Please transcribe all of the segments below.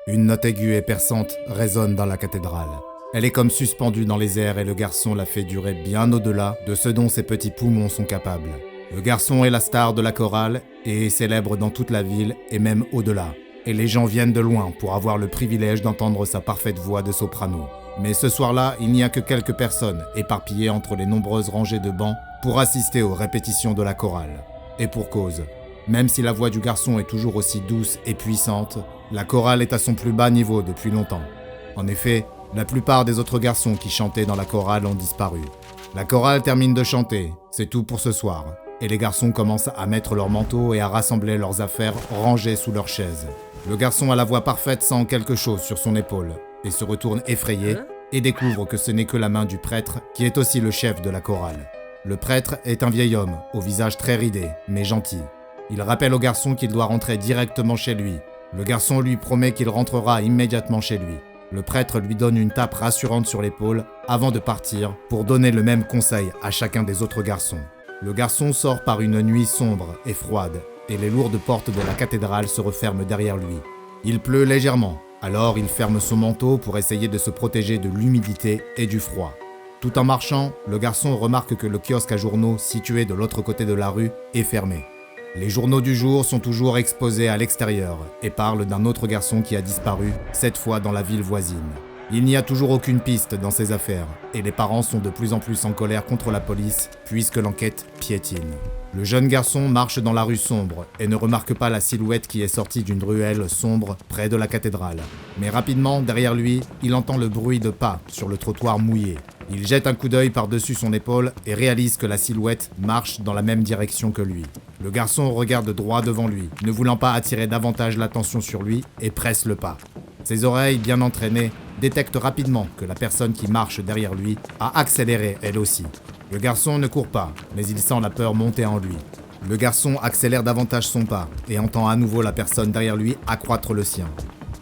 Une note aiguë et perçante résonne dans la cathédrale. Elle est comme suspendue dans les airs et le garçon la fait durer bien au-delà de ce dont ses petits poumons sont capables. Le garçon est la star de la chorale et est célèbre dans toute la ville et même au-delà. Et les gens viennent de loin pour avoir le privilège d'entendre sa parfaite voix de soprano. Mais ce soir-là, il n'y a que quelques personnes éparpillées entre les nombreuses rangées de bancs pour assister aux répétitions de la chorale. Et pour cause. Même si la voix du garçon est toujours aussi douce et puissante, la chorale est à son plus bas niveau depuis longtemps. En effet, la plupart des autres garçons qui chantaient dans la chorale ont disparu. La chorale termine de chanter, c'est tout pour ce soir, et les garçons commencent à mettre leurs manteaux et à rassembler leurs affaires rangées sous leurs chaises. Le garçon à la voix parfaite sent quelque chose sur son épaule, et se retourne effrayé, et découvre que ce n'est que la main du prêtre, qui est aussi le chef de la chorale. Le prêtre est un vieil homme, au visage très ridé, mais gentil. Il rappelle au garçon qu'il doit rentrer directement chez lui. Le garçon lui promet qu'il rentrera immédiatement chez lui. Le prêtre lui donne une tape rassurante sur l'épaule avant de partir pour donner le même conseil à chacun des autres garçons. Le garçon sort par une nuit sombre et froide et les lourdes portes de la cathédrale se referment derrière lui. Il pleut légèrement, alors il ferme son manteau pour essayer de se protéger de l'humidité et du froid. Tout en marchant, le garçon remarque que le kiosque à journaux situé de l'autre côté de la rue est fermé. Les journaux du jour sont toujours exposés à l'extérieur et parlent d'un autre garçon qui a disparu, cette fois dans la ville voisine. Il n'y a toujours aucune piste dans ces affaires et les parents sont de plus en plus en colère contre la police puisque l'enquête piétine. Le jeune garçon marche dans la rue sombre et ne remarque pas la silhouette qui est sortie d'une ruelle sombre près de la cathédrale. Mais rapidement, derrière lui, il entend le bruit de pas sur le trottoir mouillé. Il jette un coup d'œil par-dessus son épaule et réalise que la silhouette marche dans la même direction que lui. Le garçon regarde droit devant lui, ne voulant pas attirer davantage l'attention sur lui, et presse le pas. Ses oreilles, bien entraînées, détectent rapidement que la personne qui marche derrière lui a accéléré elle aussi. Le garçon ne court pas, mais il sent la peur monter en lui. Le garçon accélère davantage son pas et entend à nouveau la personne derrière lui accroître le sien.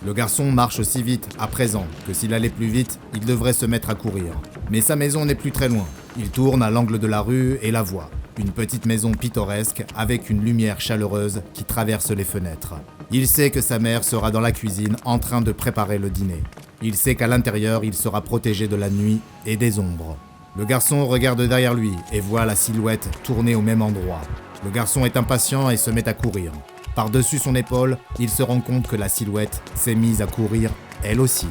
Le garçon marche si vite à présent que s'il allait plus vite, il devrait se mettre à courir. Mais sa maison n'est plus très loin. Il tourne à l'angle de la rue et la voit. Une petite maison pittoresque avec une lumière chaleureuse qui traverse les fenêtres. Il sait que sa mère sera dans la cuisine en train de préparer le dîner. Il sait qu'à l'intérieur, il sera protégé de la nuit et des ombres. Le garçon regarde derrière lui et voit la silhouette tourner au même endroit. Le garçon est impatient et se met à courir. Par-dessus son épaule, il se rend compte que la silhouette s'est mise à courir, elle aussi.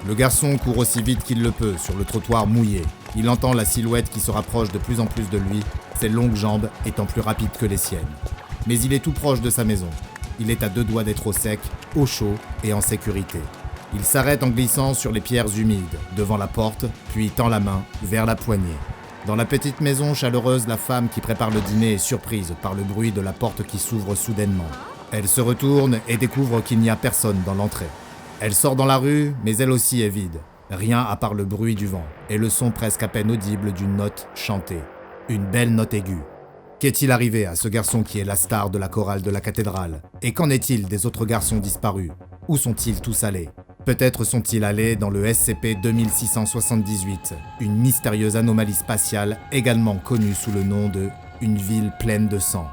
Le garçon court aussi vite qu'il le peut sur le trottoir mouillé. Il entend la silhouette qui se rapproche de plus en plus de lui, ses longues jambes étant plus rapides que les siennes. Mais il est tout proche de sa maison. Il est à 2 doigts d'être au sec, au chaud et en sécurité. Il s'arrête en glissant sur les pierres humides, devant la porte, puis tend la main vers la poignée. Dans la petite maison chaleureuse, la femme qui prépare le dîner est surprise par le bruit de la porte qui s'ouvre soudainement. Elle se retourne et découvre qu'il n'y a personne dans l'entrée. Elle sort dans la rue, mais elle aussi est vide. Rien à part le bruit du vent et le son presque à peine audible d'une note chantée. Une belle note aiguë. Qu'est-il arrivé à ce garçon qui est la star de la chorale de la cathédrale? Et qu'en est-il des autres garçons disparus? Où sont-ils tous allés? Peut-être sont-ils allés dans le SCP-2678, une mystérieuse anomalie spatiale également connue sous le nom de « une ville pleine de sang ».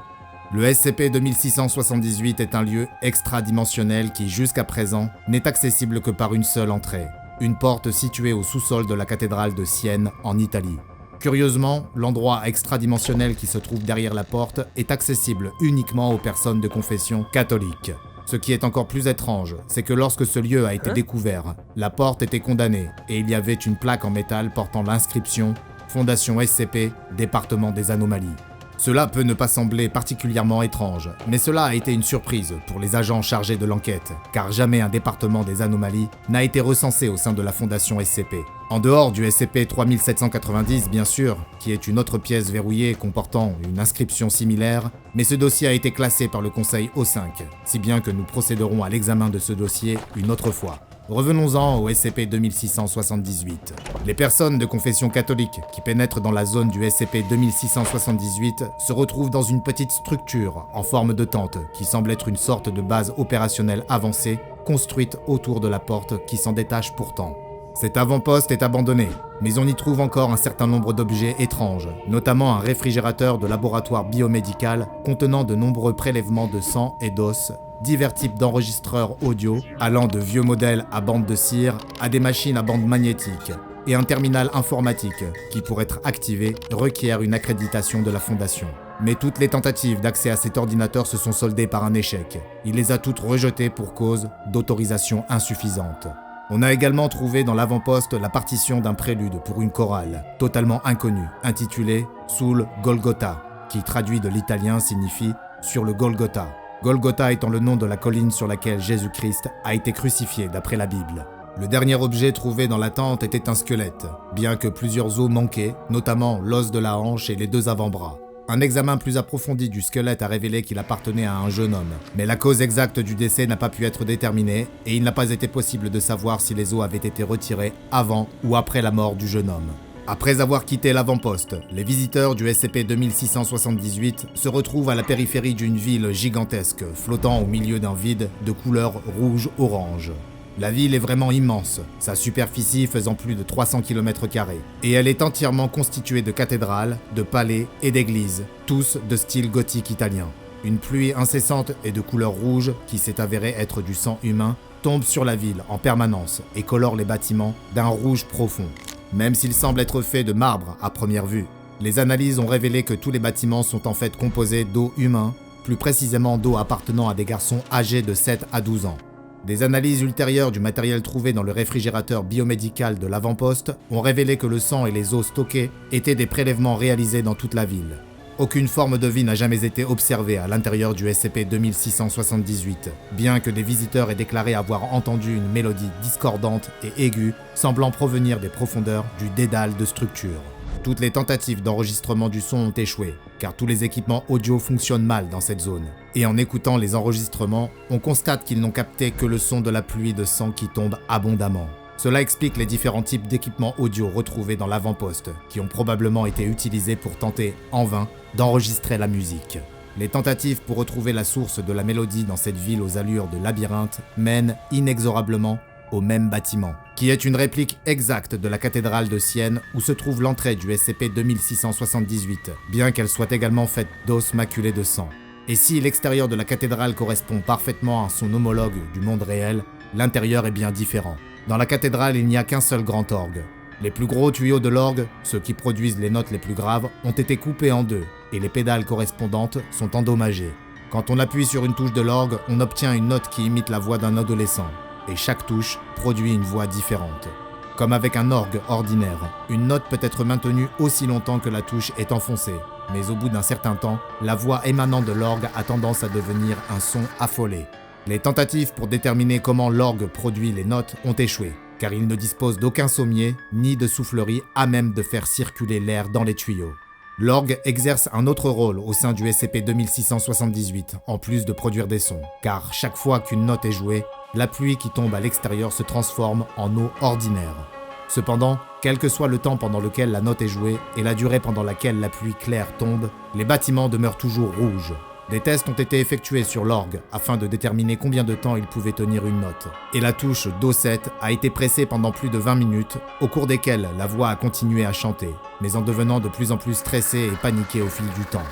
Le SCP-2678 est un lieu extradimensionnel qui, jusqu'à présent, n'est accessible que par une seule entrée, une porte située au sous-sol de la cathédrale de Sienne, en Italie. Curieusement, l'endroit extradimensionnel qui se trouve derrière la porte est accessible uniquement aux personnes de confession catholique. Ce qui est encore plus étrange, c'est que lorsque ce lieu a été découvert, la porte était condamnée et il y avait une plaque en métal portant l'inscription « Fondation SCP, département des anomalies ». Cela peut ne pas sembler particulièrement étrange, mais cela a été une surprise pour les agents chargés de l'enquête, car jamais un département des anomalies n'a été recensé au sein de la Fondation SCP. En dehors du SCP-3790 bien sûr, qui est une autre pièce verrouillée comportant une inscription similaire, mais ce dossier a été classé par le Conseil O5, si bien que nous procéderons à l'examen de ce dossier une autre fois. Revenons-en au SCP-2678. Les personnes de confession catholique qui pénètrent dans la zone du SCP-2678 se retrouvent dans une petite structure en forme de tente qui semble être une sorte de base opérationnelle avancée construite autour de la porte qui s'en détache pourtant. Cet avant-poste est abandonné, Mais on y trouve encore un certain nombre d'objets étranges, notamment un réfrigérateur de laboratoire biomédical contenant de nombreux prélèvements de sang et d'os, divers types d'enregistreurs audio, allant de vieux modèles à bande de cire à des machines à bande magnétique, et un terminal informatique qui, pour être activé, requiert une accréditation de la Fondation. Mais toutes les tentatives d'accès à cet ordinateur se sont soldées par un échec. Il les a toutes rejetées pour cause d'autorisation insuffisante. On a également trouvé dans l'avant-poste la partition d'un prélude pour une chorale, totalement inconnue, intitulée « Sul Golgotha », qui traduit de l'italien signifie « sur le Golgotha ». Golgotha étant le nom de la colline sur laquelle Jésus-Christ a été crucifié d'après la Bible. Le dernier objet trouvé dans la tente était un squelette, bien que plusieurs os manquaient, notamment l'os de la hanche et les 2 avant-bras. Un examen plus approfondi du squelette a révélé qu'il appartenait à un jeune homme, mais la cause exacte du décès n'a pas pu être déterminée et il n'a pas été possible de savoir si les os avaient été retirés avant ou après la mort du jeune homme. Après avoir quitté l'avant-poste, les visiteurs du SCP-2678 se retrouvent à la périphérie d'une ville gigantesque, flottant au milieu d'un vide de couleur rouge-orange. La ville est vraiment immense, sa superficie faisant plus de 300 km², et elle est entièrement constituée de cathédrales, de palais et d'églises, tous de style gothique italien. Une pluie incessante et de couleur rouge, qui s'est avérée être du sang humain, tombe sur la ville en permanence et colore les bâtiments d'un rouge profond. Même s'il semble être fait de marbre à première vue, les analyses ont révélé que tous les bâtiments sont en fait composés d'os humains, plus précisément d'os appartenant à des garçons âgés de 7 à 12 ans. Des analyses ultérieures du matériel trouvé dans le réfrigérateur biomédical de l'avant-poste ont révélé que le sang et les os stockés étaient des prélèvements réalisés dans toute la ville. Aucune forme de vie n'a jamais été observée à l'intérieur du SCP-2678, bien que des visiteurs aient déclaré avoir entendu une mélodie discordante et aiguë semblant provenir des profondeurs du dédale de structure. Toutes les tentatives d'enregistrement du son ont échoué, car tous les équipements audio fonctionnent mal dans cette zone. Et en écoutant les enregistrements, on constate qu'ils n'ont capté que le son de la pluie de sang qui tombe abondamment. Cela explique les différents types d'équipements audio retrouvés dans l'avant-poste, qui ont probablement été utilisés pour tenter, en vain, d'enregistrer la musique. Les tentatives pour retrouver la source de la mélodie dans cette ville aux allures de labyrinthe mènent inexorablement au même bâtiment, qui est une réplique exacte de la cathédrale de Sienne où se trouve l'entrée du SCP-2678, bien qu'elle soit également faite d'os maculés de sang. Et si l'extérieur de la cathédrale correspond parfaitement à son homologue du monde réel, l'intérieur est bien différent. Dans la cathédrale, il n'y a qu'un seul grand orgue. Les plus gros tuyaux de l'orgue, ceux qui produisent les notes les plus graves, ont été coupés en 2, et les pédales correspondantes sont endommagées. Quand on appuie sur une touche de l'orgue, on obtient une note qui imite la voix d'un adolescent. Et chaque touche produit une voix différente. Comme avec un orgue ordinaire, une note peut être maintenue aussi longtemps que la touche est enfoncée, mais au bout d'un certain temps, la voix émanant de l'orgue a tendance à devenir un son affolé. Les tentatives pour déterminer comment l'orgue produit les notes ont échoué, car il ne dispose d'aucun sommier ni de soufflerie à même de faire circuler l'air dans les tuyaux. L'orgue exerce un autre rôle au sein du SCP-2678, en plus de produire des sons, car chaque fois qu'une note est jouée, la pluie qui tombe à l'extérieur se transforme en eau ordinaire. Cependant, quel que soit le temps pendant lequel la note est jouée et la durée pendant laquelle la pluie claire tombe, les bâtiments demeurent toujours rouges. Des tests ont été effectués sur l'orgue afin de déterminer combien de temps il pouvait tenir une note. Et la touche Do7 a été pressée pendant plus de 20 minutes, au cours desquelles la voix a continué à chanter, mais en devenant de plus en plus stressée et paniquée au fil du temps.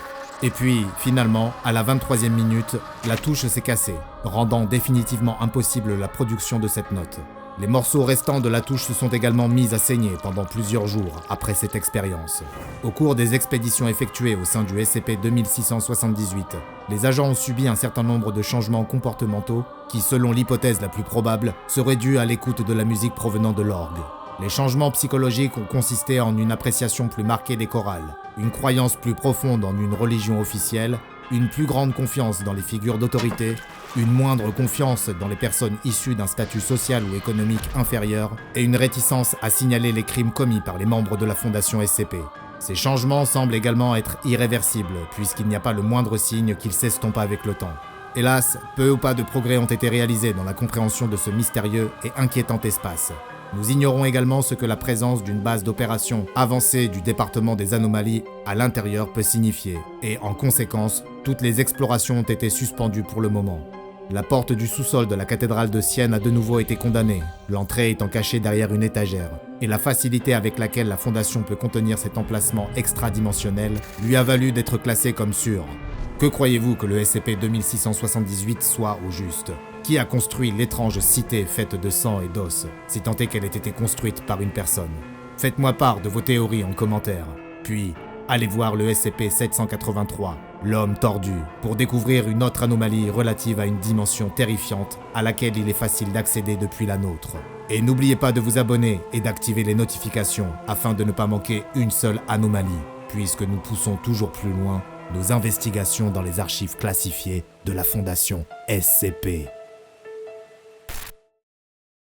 Et puis, finalement, à la 23e minute, la touche s'est cassée, rendant définitivement impossible la production de cette note. Les morceaux restants de la touche se sont également mis à saigner pendant plusieurs jours après cette expérience. Au cours des expéditions effectuées au sein du SCP-2678, les agents ont subi un certain nombre de changements comportementaux qui, selon l'hypothèse la plus probable, seraient dus à l'écoute de la musique provenant de l'orgue. Les changements psychologiques ont consisté en une appréciation plus marquée des chorales, une croyance plus profonde en une religion officielle, une plus grande confiance dans les figures d'autorité, une moindre confiance dans les personnes issues d'un statut social ou économique inférieur, et une réticence à signaler les crimes commis par les membres de la Fondation SCP. Ces changements semblent également être irréversibles, puisqu'il n'y a pas le moindre signe qu'ils s'estompent avec le temps. Hélas, peu ou pas de progrès ont été réalisés dans la compréhension de ce mystérieux et inquiétant espace. Nous ignorons également ce que la présence d'une base d'opération avancée du département des anomalies à l'intérieur peut signifier, et en conséquence, toutes les explorations ont été suspendues pour le moment. La porte du sous-sol de la cathédrale de Sienne a de nouveau été condamnée, l'entrée étant cachée derrière une étagère, et la facilité avec laquelle la Fondation peut contenir cet emplacement extradimensionnel lui a valu d'être classé comme sûr. Que croyez-vous que le SCP-2678 soit au juste? Qui a construit l'étrange cité faite de sang et d'os, si tant est qu'elle ait été construite par une personne? Faites-moi part de vos théories en commentaire. Puis, allez voir le SCP-783, l'homme tordu, pour découvrir une autre anomalie relative à une dimension terrifiante à laquelle il est facile d'accéder depuis la nôtre. Et n'oubliez pas de vous abonner et d'activer les notifications afin de ne pas manquer une seule anomalie, puisque nous poussons toujours plus loin nos investigations dans les archives classifiées de la Fondation SCP.